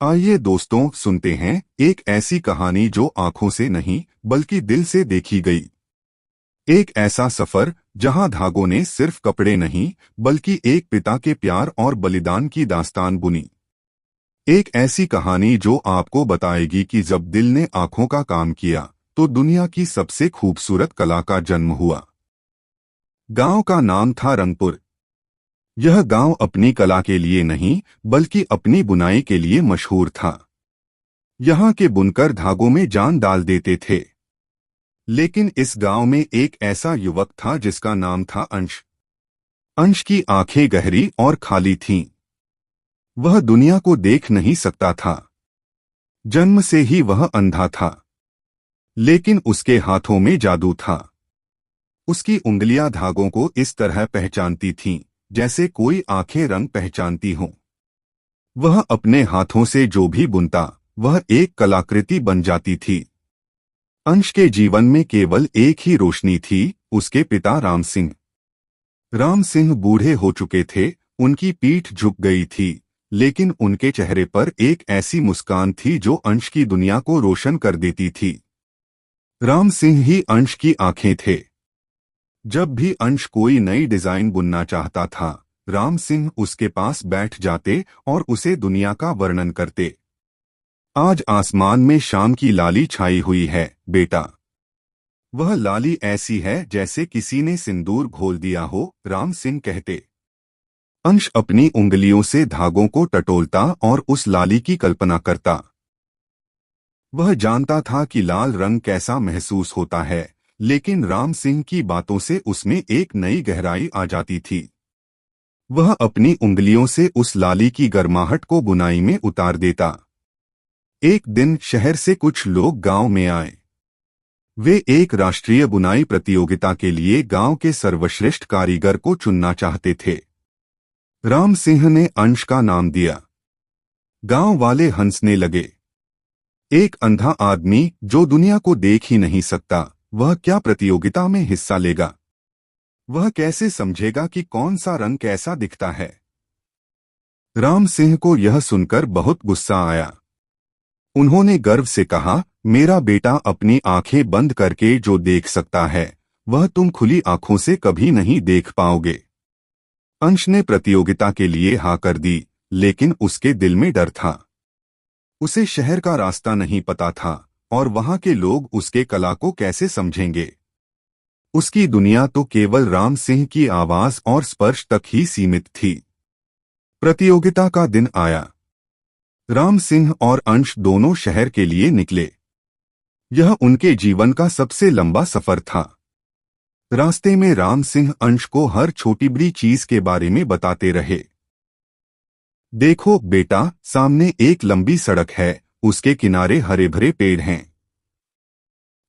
आइए दोस्तों सुनते हैं एक ऐसी कहानी जो आंखों से नहीं बल्कि दिल से देखी गई। एक ऐसा सफर जहां धागों ने सिर्फ कपड़े नहीं बल्कि एक पिता के प्यार और बलिदान की दास्तान बुनी। एक ऐसी कहानी जो आपको बताएगी कि जब दिल ने आंखों का काम किया तो दुनिया की सबसे खूबसूरत कला का जन्म हुआ। गांव का नाम था रंगपुर। यह गांव अपनी कला के लिए नहीं बल्कि अपनी बुनाई के लिए मशहूर था। यहाँ के बुनकर धागों में जान डाल देते थे। लेकिन इस गांव में एक ऐसा युवक था जिसका नाम था अंश। अंश की आंखें गहरी और खाली थीं। वह दुनिया को देख नहीं सकता था। जन्म से ही वह अंधा था। लेकिन उसके हाथों में जादू था। उसकी उंगलियां धागों को इस तरह पहचानती थीं जैसे कोई आंखें रंग पहचानती हों। वह अपने हाथों से जो भी बुनता वह एक कलाकृति बन जाती थी। अंश के जीवन में केवल एक ही रोशनी थी, उसके पिता राम सिंह। राम सिंह बूढ़े हो चुके थे, उनकी पीठ झुक गई थी, लेकिन उनके चेहरे पर एक ऐसी मुस्कान थी जो अंश की दुनिया को रोशन कर देती थी। राम सिंह ही अंश की आंखें थे। जब भी अंश कोई नई डिजाइन बुनना चाहता था, राम सिंह उसके पास बैठ जाते और उसे दुनिया का वर्णन करते। आज आसमान में शाम की लाली छाई हुई है बेटा। वह लाली ऐसी है जैसे किसी ने सिंदूर घोल दिया हो, राम सिंह कहते। अंश अपनी उंगलियों से धागों को टटोलता और उस लाली की कल्पना करता। वह जानता था कि लाल रंग कैसा महसूस होता है, लेकिन राम सिंह की बातों से उसमें एक नई गहराई आ जाती थी। वह अपनी उंगलियों से उस लाली की गर्माहट को बुनाई में उतार देता। एक दिन शहर से कुछ लोग गांव में आए। वे एक राष्ट्रीय बुनाई प्रतियोगिता के लिए गांव के सर्वश्रेष्ठ कारीगर को चुनना चाहते थे। राम सिंह ने अंश का नाम दिया। गांव वाले हंसने लगे। एक अंधा आदमी जो दुनिया को देख ही नहीं सकता, वह क्या प्रतियोगिता में हिस्सा लेगा? वह कैसे समझेगा कि कौन सा रंग कैसा दिखता है? राम सिंह को यह सुनकर बहुत गुस्सा आया। उन्होंने गर्व से कहा, मेरा बेटा अपनी आंखें बंद करके जो देख सकता है वह तुम खुली आंखों से कभी नहीं देख पाओगे। अंश ने प्रतियोगिता के लिए हाँ कर दी, लेकिन उसके दिल में डर था। उसे शहर का रास्ता नहीं पता था और वहां के लोग उसके कला को कैसे समझेंगे। उसकी दुनिया तो केवल राम सिंह की आवाज और स्पर्श तक ही सीमित थी। प्रतियोगिता का दिन आया। राम सिंह और अंश दोनों शहर के लिए निकले। यह उनके जीवन का सबसे लंबा सफर था। रास्ते में राम सिंह अंश को हर छोटी बड़ी चीज के बारे में बताते रहे। देखो बेटा, सामने एक लंबी सड़क है, उसके किनारे हरे भरे पेड़ हैं।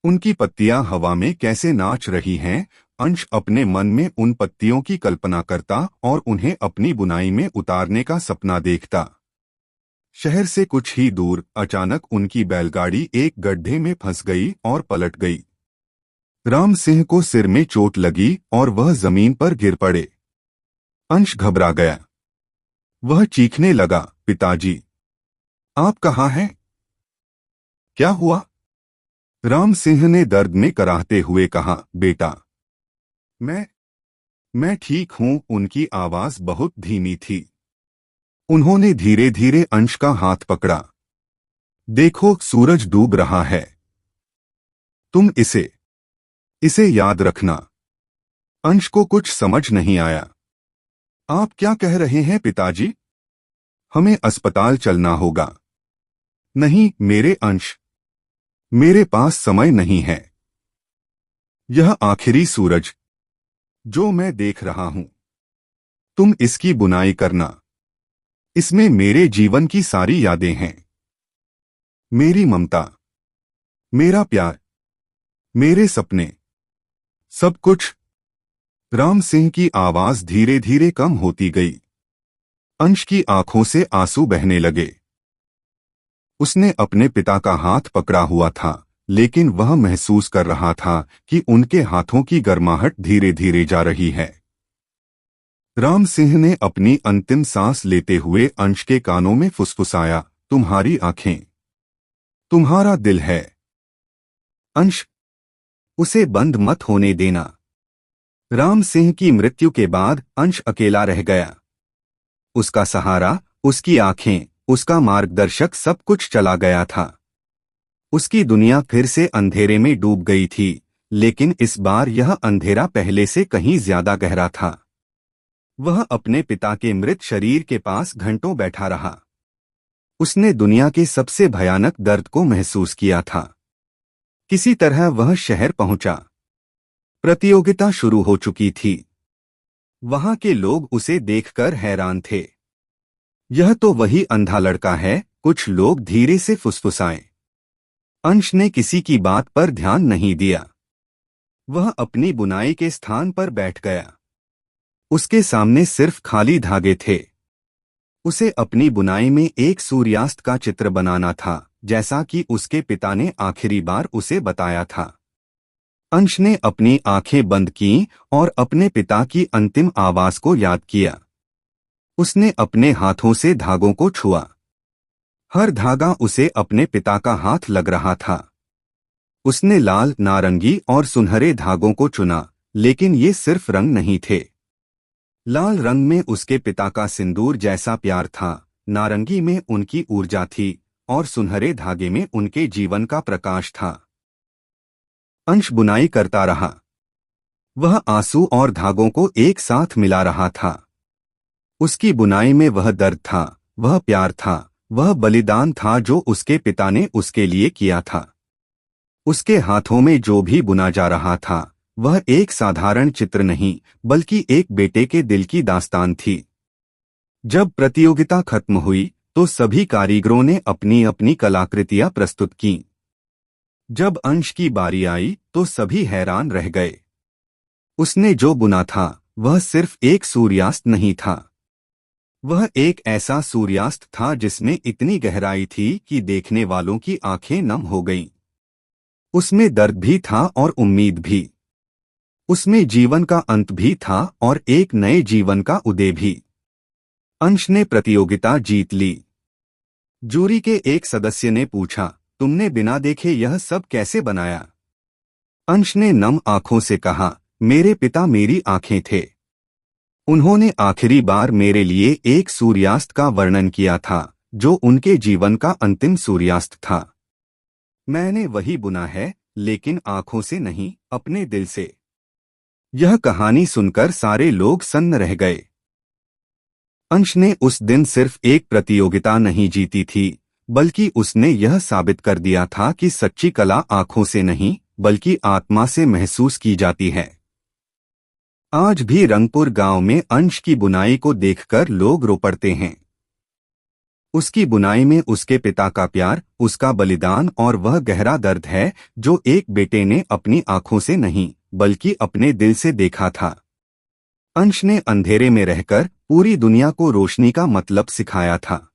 उनकी पत्तियां हवा में कैसे नाच रही हैं। अंश अपने मन में उन पत्तियों की कल्पना करता और उन्हें अपनी बुनाई में उतारने का सपना देखता। शहर से कुछ ही दूर अचानक उनकी बैलगाड़ी एक गड्ढे में फंस गई और पलट गई। राम सिंह को सिर में चोट लगी और वह जमीन पर गिर पड़े। अंश घबरा गया। वह चीखने लगा, पिताजी, आप कहाँ हैं? क्या हुआ? राम सिंह ने दर्द में कराहते हुए कहा, बेटा, मैं ठीक हूं। उनकी आवाज बहुत धीमी थी। उन्होंने धीरे धीरे अंश का हाथ पकड़ा। देखो, सूरज डूब रहा है। तुम इसे याद रखना। अंश को कुछ समझ नहीं आया। आप क्या कह रहे हैं पिताजी? हमें अस्पताल चलना होगा। नहीं मेरे अंश, मेरे पास समय नहीं है। यह आखिरी सूरज जो मैं देख रहा हूं, तुम इसकी बुनाई करना। इसमें मेरे जीवन की सारी यादें हैं। मेरी ममता, मेरा प्यार, मेरे सपने, सब कुछ। राम सिंह की आवाज धीरे धीरे कम होती गई। अंश की आंखों से आंसू बहने लगे। उसने अपने पिता का हाथ पकड़ा हुआ था, लेकिन वह महसूस कर रहा था कि उनके हाथों की गर्माहट धीरे धीरे जा रही है। राम सिंह ने अपनी अंतिम सांस लेते हुए अंश के कानों में फुसफुसाया, तुम्हारी आंखें, तुम्हारा दिल है। अंश, उसे बंद मत होने देना। राम सिंह की मृत्यु के बाद अंश अकेला रह गया। उसका सहारा, उसकी आंखें, उसका मार्गदर्शक सब कुछ चला गया था। उसकी दुनिया फिर से अंधेरे में डूब गई थी, लेकिन इस बार यह अंधेरा पहले से कहीं ज्यादा गहरा था। वह अपने पिता के मृत शरीर के पास घंटों बैठा रहा। उसने दुनिया के सबसे भयानक दर्द को महसूस किया था। किसी तरह वह शहर पहुंचा। प्रतियोगिता शुरू हो चुकी थी। वहां के लोग उसे देखकर हैरान थे। यह तो वही अंधा लड़का है, कुछ लोग धीरे से फुसफुसाए। अंश ने किसी की बात पर ध्यान नहीं दिया। वह अपनी बुनाई के स्थान पर बैठ गया। उसके सामने सिर्फ खाली धागे थे। उसे अपनी बुनाई में एक सूर्यास्त का चित्र बनाना था, जैसा कि उसके पिता ने आखिरी बार उसे बताया था। अंश ने अपनी आंखें बंद कीं और अपने पिता की अंतिम आवाज को याद किया। उसने अपने हाथों से धागों को छुआ। हर धागा उसे अपने पिता का हाथ लग रहा था। उसने लाल, नारंगी और सुनहरे धागों को चुना, लेकिन ये सिर्फ रंग नहीं थे। लाल रंग में उसके पिता का सिंदूर जैसा प्यार था, नारंगी में उनकी ऊर्जा थी और सुनहरे धागे में उनके जीवन का प्रकाश था। अंश बुनाई करता रहा। वह आंसू और धागों को एक साथ मिला रहा था। उसकी बुनाई में वह दर्द था, वह प्यार था, वह बलिदान था जो उसके पिता ने उसके लिए किया था। उसके हाथों में जो भी बुना जा रहा था, वह एक साधारण चित्र नहीं, बल्कि एक बेटे के दिल की दास्तान थी। जब प्रतियोगिता खत्म हुई, तो सभी कारीगरों ने अपनी अपनी कलाकृतियां प्रस्तुत कीं। जब अंश की बारी आई, तो सभी हैरान रह गए। उसने जो बुना था, वह सिर्फ एक सूर्यास्त नहीं था। वह एक ऐसा सूर्यास्त था जिसमें इतनी गहराई थी कि देखने वालों की आंखें नम हो गईं। उसमें दर्द भी था और उम्मीद भी। उसमें जीवन का अंत भी था और एक नए जीवन का उदय भी। अंश ने प्रतियोगिता जीत ली। जूरी के एक सदस्य ने पूछा, तुमने बिना देखे यह सब कैसे बनाया? अंश ने नम आंखों से कहा, मेरे पिता मेरी आंखें थे। उन्होंने आखिरी बार मेरे लिए एक सूर्यास्त का वर्णन किया था, जो उनके जीवन का अंतिम सूर्यास्त था। मैंने वही बुना है, लेकिन आंखों से नहीं, अपने दिल से। यह कहानी सुनकर सारे लोग सन्न रह गए। अंश ने उस दिन सिर्फ एक प्रतियोगिता नहीं जीती थी, बल्कि उसने यह साबित कर दिया था कि सच्ची कला आंखों से नहीं, बल्कि आत्मा से महसूस की जाती है। आज भी रंगपुर गांव में अंश की बुनाई को देखकर लोग रो पड़ते हैं। उसकी बुनाई में उसके पिता का प्यार, उसका बलिदान और वह गहरा दर्द है जो एक बेटे ने अपनी आंखों से नहीं, बल्कि अपने दिल से देखा था। अंश ने अंधेरे में रहकर पूरी दुनिया को रोशनी का मतलब सिखाया था।